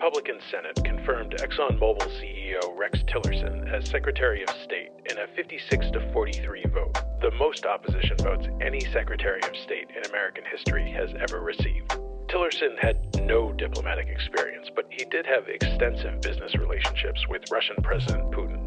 Republican Senate confirmed ExxonMobil CEO Rex Tillerson as Secretary of State in a 56-43 vote, the most opposition votes any Secretary of State in American history has ever received. Tillerson had no diplomatic experience, but he did have extensive business relationships with Russian President Putin.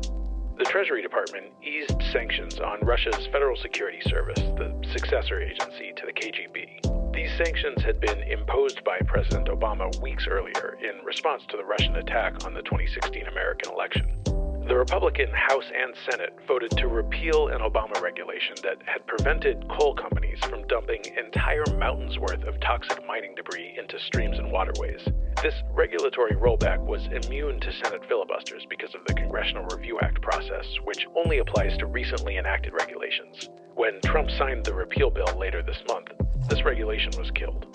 The Treasury Department eased sanctions on Russia's Federal Security Service, the successor agency to the KGB. These sanctions had been imposed by President Obama weeks earlier in response to the Russian attack on the 2016 American election. The Republican House and Senate voted to repeal an Obama regulation that had prevented coal companies from dumping entire mountains worth of toxic mining debris into streams and waterways. This regulatory rollback was immune to Senate filibusters because of the Congressional Review Act process, which only applies to recently enacted regulations. When Trump signed the repeal bill later this month, this regulation was killed.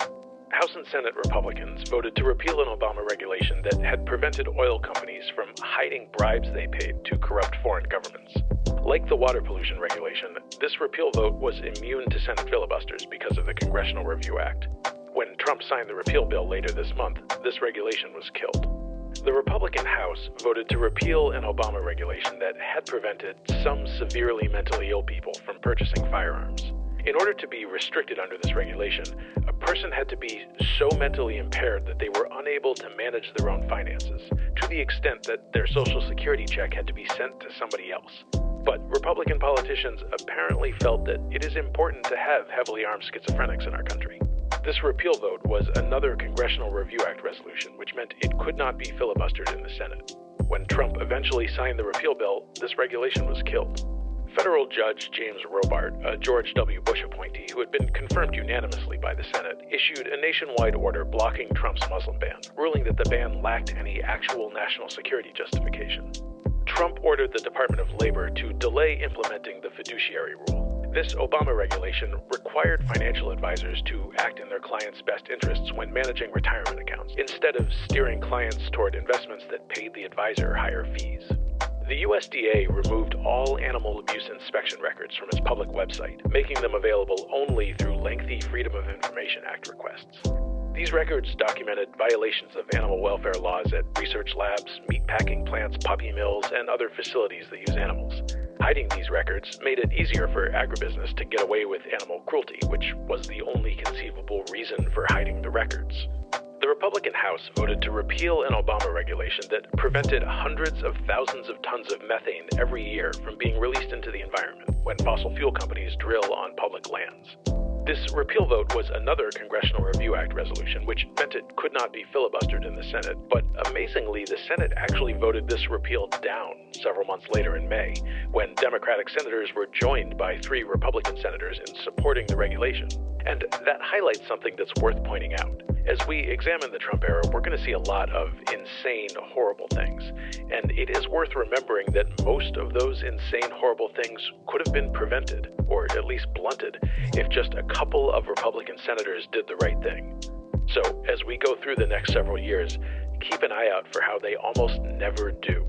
House and Senate Republicans voted to repeal an Obama regulation that had prevented oil companies from hiding bribes they paid to corrupt foreign governments. Like the water pollution regulation, this repeal vote was immune to Senate filibusters because of the Congressional Review Act. When Trump signed the repeal bill later this month, this regulation was killed. The Republican House voted to repeal an Obama regulation that had prevented some severely mentally ill people from purchasing firearms. In order to be restricted under this regulation, a person had to be so mentally impaired that they were unable to manage their own finances, to the extent that their Social Security check had to be sent to somebody else. But Republican politicians apparently felt that it is important to have heavily armed schizophrenics in our country. This repeal vote was another Congressional Review Act resolution, which meant it could not be filibustered in the Senate. When Trump eventually signed the repeal bill, this regulation was killed. Federal Judge James Robart, a George W. Bush appointee who had been confirmed unanimously by the Senate, issued a nationwide order blocking Trump's Muslim ban, ruling that the ban lacked any actual national security justification. Trump ordered the Department of Labor to delay implementing the Fiduciary rule. This Obama regulation required financial advisors to act in their clients' best interests when managing retirement accounts, instead of steering clients toward investments that paid the advisor higher fees. The USDA removed all animal abuse inspection records from its public website, making them available only through lengthy Freedom of Information Act requests. These records documented violations of animal welfare laws at research labs, meatpacking plants, puppy mills, and other facilities that use animals. Hiding these records made it easier for agribusiness to get away with animal cruelty, which was the only conceivable reason for hiding the records. The Republican House voted to repeal an Obama regulation that prevented hundreds of thousands of tons of methane every year from being released into the environment when fossil fuel companies drill on public lands. This repeal vote was another Congressional Review Act resolution, which meant it could not be filibustered in the Senate, but amazingly, the Senate actually voted this repeal down several months later in May, when Democratic senators were joined by 3 Republican senators in supporting the regulation. And that highlights something that's worth pointing out. As we examine the Trump era, we're going to see a lot of insane, horrible things. And it is worth remembering that most of those insane, horrible things could have been prevented, or at least blunted, if just a couple of Republican senators did the right thing. So, as we go through the next several years, keep an eye out for how they almost never do.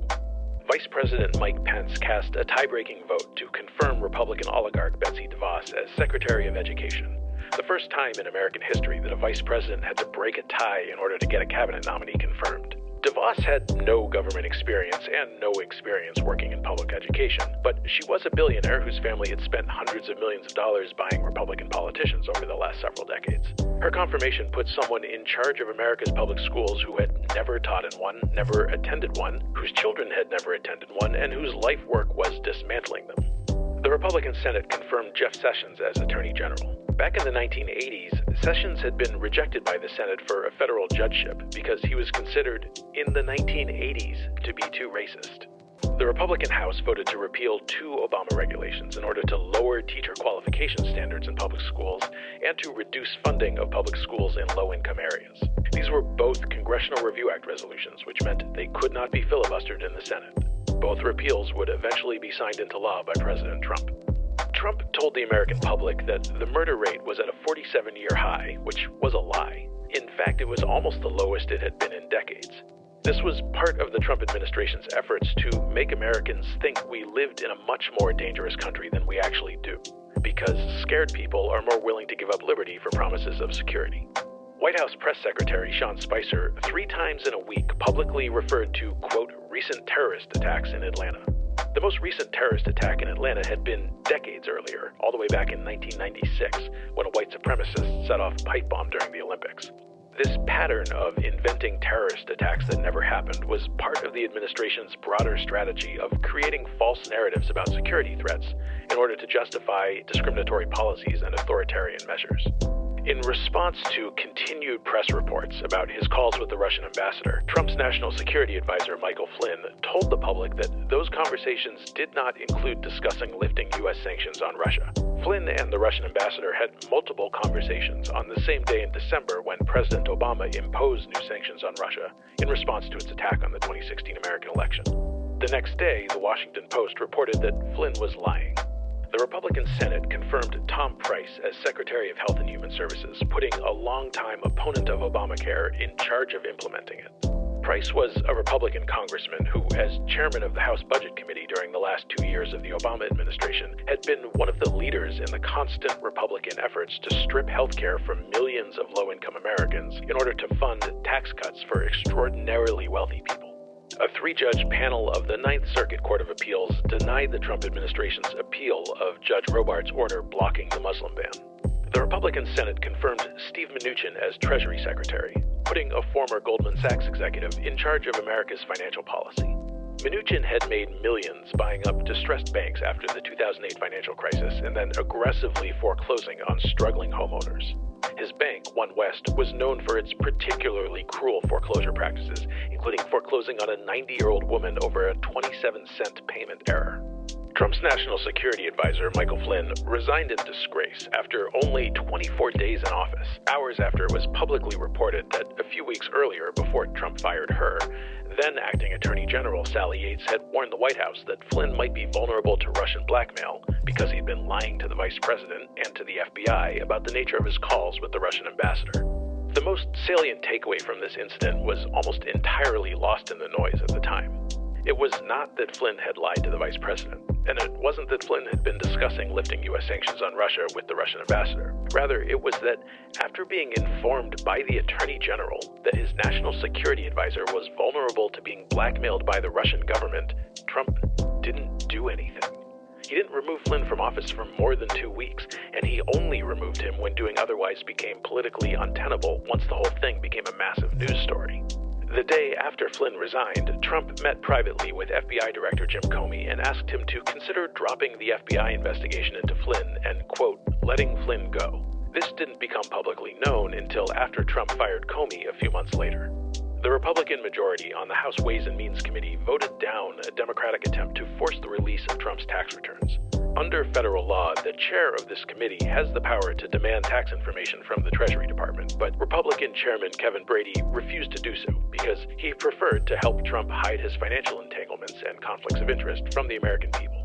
Vice President Mike Pence cast a tie-breaking vote to confirm Republican oligarch Betsy DeVos as Secretary of Education. The first time in American history that a vice president had to break a tie in order to get a cabinet nominee confirmed. DeVos had no government experience and no experience working in public education, but she was a billionaire whose family had spent hundreds of millions of dollars buying Republican politicians over the last several decades. Her confirmation put someone in charge of America's public schools who had never taught in one, never attended one, whose children had never attended one, and whose life work was dismantling them. The Republican Senate confirmed Jeff Sessions as Attorney General. Back in the 1980s, Sessions had been rejected by the Senate for a federal judgeship because he was considered, in the 1980s, to be too racist. The Republican House voted to repeal 2 Obama regulations in order to lower teacher qualification standards in public schools and to reduce funding of public schools in low-income areas. These were both Congressional Review Act resolutions, which meant they could not be filibustered in the Senate. Both repeals would eventually be signed into law by President Trump. Trump told the American public that the murder rate was at a 47-year high, which was a lie. In fact, it was almost the lowest it had been in decades. This was part of the Trump administration's efforts to make Americans think we lived in a much more dangerous country than we actually do, because scared people are more willing to give up liberty for promises of security. White House Press Secretary Sean Spicer 3 times in a week publicly referred to, quote, recent terrorist attacks in Atlanta. The most recent terrorist attack in Atlanta had been decades earlier, all the way back in 1996, when a white supremacist set off a pipe bomb during the Olympics. This pattern of inventing terrorist attacks that never happened was part of the administration's broader strategy of creating false narratives about security threats in order to justify discriminatory policies and authoritarian measures. In response to continued press reports about his calls with the Russian ambassador, Trump's national security advisor, Michael Flynn, told the public that those conversations did not include discussing lifting U.S. sanctions on Russia. Flynn and the Russian ambassador had multiple conversations on the same day in December when President Obama imposed new sanctions on Russia in response to its attack on the 2016 American election. The next day, the Washington Post reported that Flynn was lying. The Republican Senate confirmed Tom Price as Secretary of Health and Human Services, putting a longtime opponent of Obamacare in charge of implementing it. Price was a Republican congressman who, as chairman of the House Budget Committee during the last 2 years of the Obama administration, had been one of the leaders in the constant Republican efforts to strip health care from millions of low-income Americans in order to fund tax cuts for extraordinarily wealthy people. A 3-judge panel of the Ninth Circuit Court of Appeals denied the Trump administration's appeal of Judge Robart's order blocking the Muslim ban. The Republican Senate confirmed Steve Mnuchin as Treasury Secretary, putting a former Goldman Sachs executive in charge of America's financial policy. Mnuchin had made millions buying up distressed banks after the 2008 financial crisis and then aggressively foreclosing on struggling homeowners. His bank, OneWest, was known for its particularly cruel foreclosure practices, including foreclosing on a 90-year-old woman over a 27-cent payment error. Trump's national security advisor, Michael Flynn, resigned in disgrace after only 24 days in office, hours after it was publicly reported that a few weeks earlier, before Trump fired her, then acting Attorney General Sally Yates had warned the White House that Flynn might be vulnerable to Russian blackmail because he'd been lying to the vice president and to the FBI about the nature of his calls with the Russian ambassador. The most salient takeaway from this incident was almost entirely lost in the noise at the time. It was not that Flynn had lied to the vice president, and it wasn't that Flynn had been discussing lifting U.S. sanctions on Russia with the Russian ambassador. Rather, it was that after being informed by the Attorney General that his national security advisor was vulnerable to being blackmailed by the Russian government, Trump didn't do anything. He didn't remove Flynn from office for more than 2 weeks, and he only removed him when doing otherwise became politically untenable once the whole thing became a massive news story. The day after Flynn resigned, Trump met privately with FBI Director Jim Comey and asked him to consider dropping the FBI investigation into Flynn and, quote, letting Flynn go. This didn't become publicly known until after Trump fired Comey a few months later. The Republican majority on the House Ways and Means Committee voted down a Democratic attempt to force the release of Trump's tax returns. Under federal law, the chair of this committee has the power to demand tax information from the Treasury Department, but Republican Chairman Kevin Brady refused to do so because he preferred to help Trump hide his financial entanglements and conflicts of interest from the American people.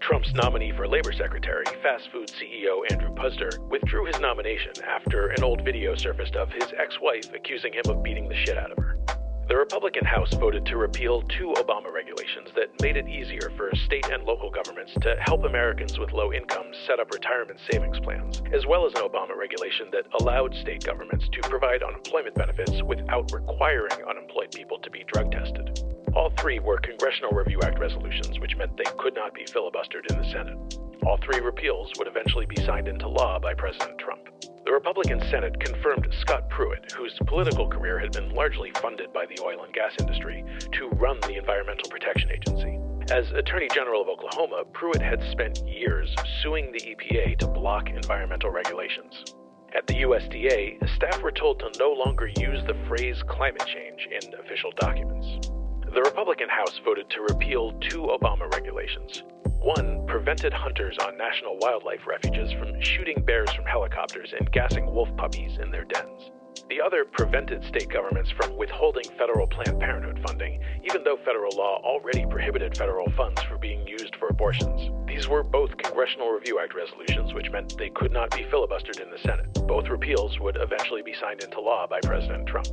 Trump's nominee for Labor Secretary, fast food CEO Andrew Puzder, withdrew his nomination after an old video surfaced of his ex-wife accusing him of beating the shit out of her. The Republican House voted to repeal 2 Obama regulations that made it easier for state and local governments to help Americans with low incomes set up retirement savings plans, as well as an Obama regulation that allowed state governments to provide unemployment benefits without requiring unemployed people to be drug tested. All 3 were Congressional Review Act resolutions, which meant they could not be filibustered in the Senate. All 3 repeals would eventually be signed into law by President Trump. The Republican Senate confirmed Scott Pruitt, whose political career had been largely funded by the oil and gas industry, to run the Environmental Protection Agency. As Attorney General of Oklahoma, Pruitt had spent years suing the EPA to block environmental regulations. At the USDA, staff were told to no longer use the phrase climate change in official documents. The Republican House voted to repeal 2 Obama regulations. One prevented hunters on national wildlife refuges from shooting bears from helicopters and gassing wolf puppies in their dens. The other prevented state governments from withholding federal Planned Parenthood funding, even though federal law already prohibited federal funds for being used for abortions. These were both Congressional Review Act resolutions, which meant they could not be filibustered in the Senate. Both repeals would eventually be signed into law by President Trump.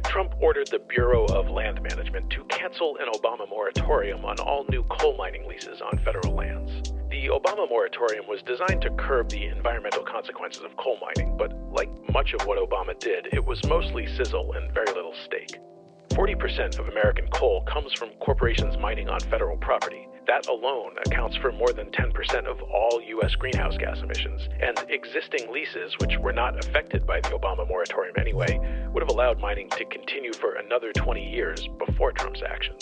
Trump ordered the Bureau of Land Management to cancel an Obama moratorium on all new coal mining leases on federal lands. The Obama moratorium was designed to curb the environmental consequences of coal mining, but like much of what Obama did, it was mostly sizzle and very little steak. 40% of American coal comes from corporations mining on federal property. That alone accounts for more than 10% of all U.S. greenhouse gas emissions, and existing leases, which were not affected by the Obama moratorium anyway, would have allowed mining to continue for another 20 years before Trump's action.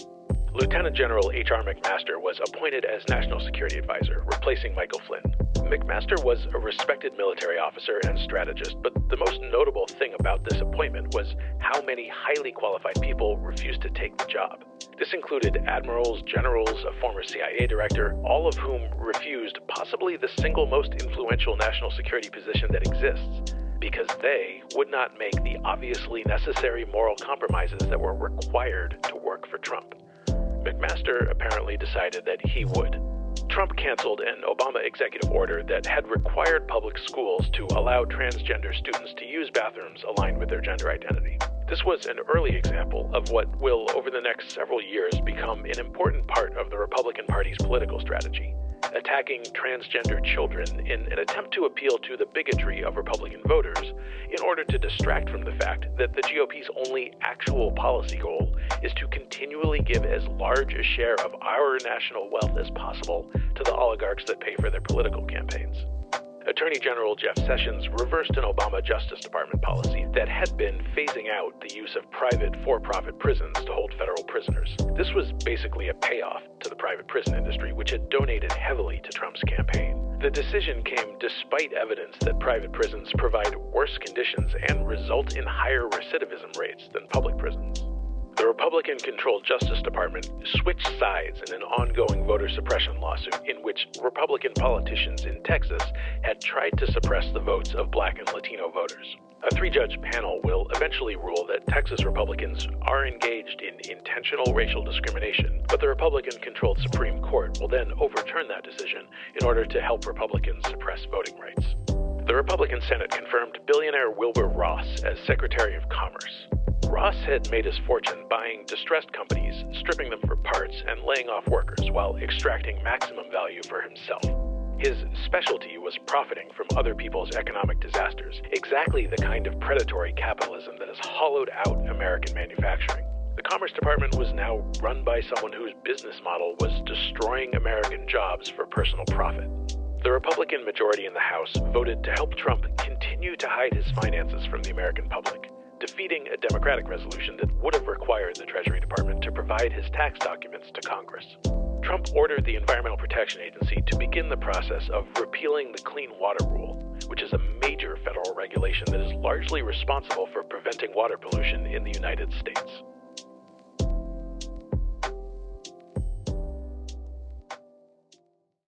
Lieutenant General H.R. McMaster was appointed as National Security Advisor, replacing Michael Flynn. McMaster was a respected military officer and strategist, but the most notable thing about this appointment was how many highly qualified people refused to take the job. This included admirals, generals, a former CIA director, all of whom refused possibly the single most influential national security position that exists, because they would not make the obviously necessary moral compromises that were required to work for Trump. McMaster apparently decided that he would. Trump canceled an Obama executive order that had required public schools to allow transgender students to use bathrooms aligned with their gender identity. This was an early example of what will, over the next several years, become an important part of the Republican Party's political strategy: attacking transgender children in an attempt to appeal to the bigotry of Republican voters in order to distract from the fact that the GOP's only actual policy goal is to continually give as large a share of our national wealth as possible to the oligarchs that pay for their political campaigns. Attorney General Jeff Sessions reversed an Obama Justice Department policy that had been phasing out the use of private for-profit prisons to hold federal prisoners. This was basically a payoff to the private prison industry, which had donated heavily to Trump's campaign. The decision came despite evidence that private prisons provide worse conditions and result in higher recidivism rates than public prisons. The Republican-controlled Justice Department switched sides in an ongoing voter suppression lawsuit in which Republican politicians in Texas had tried to suppress the votes of Black and Latino voters. A three-judge panel will eventually rule that Texas Republicans are engaged in intentional racial discrimination, but the Republican-controlled Supreme Court will then overturn that decision in order to help Republicans suppress voting rights. The Republican Senate confirmed billionaire Wilbur Ross as Secretary of Commerce. Ross had made his fortune buying distressed companies, stripping them for parts, and laying off workers while extracting maximum value for himself. His specialty was profiting from other people's economic disasters, exactly the kind of predatory capitalism that has hollowed out American manufacturing. The Commerce Department was now run by someone whose business model was destroying American jobs for personal profit. The Republican majority in the House voted to help Trump continue to hide his finances from the American public, defeating a Democratic resolution that would have required the Treasury Department to provide his tax documents to Congress. Trump ordered the Environmental Protection Agency to begin the process of repealing the Clean Water Rule, which is a major federal regulation that is largely responsible for preventing water pollution in the United States.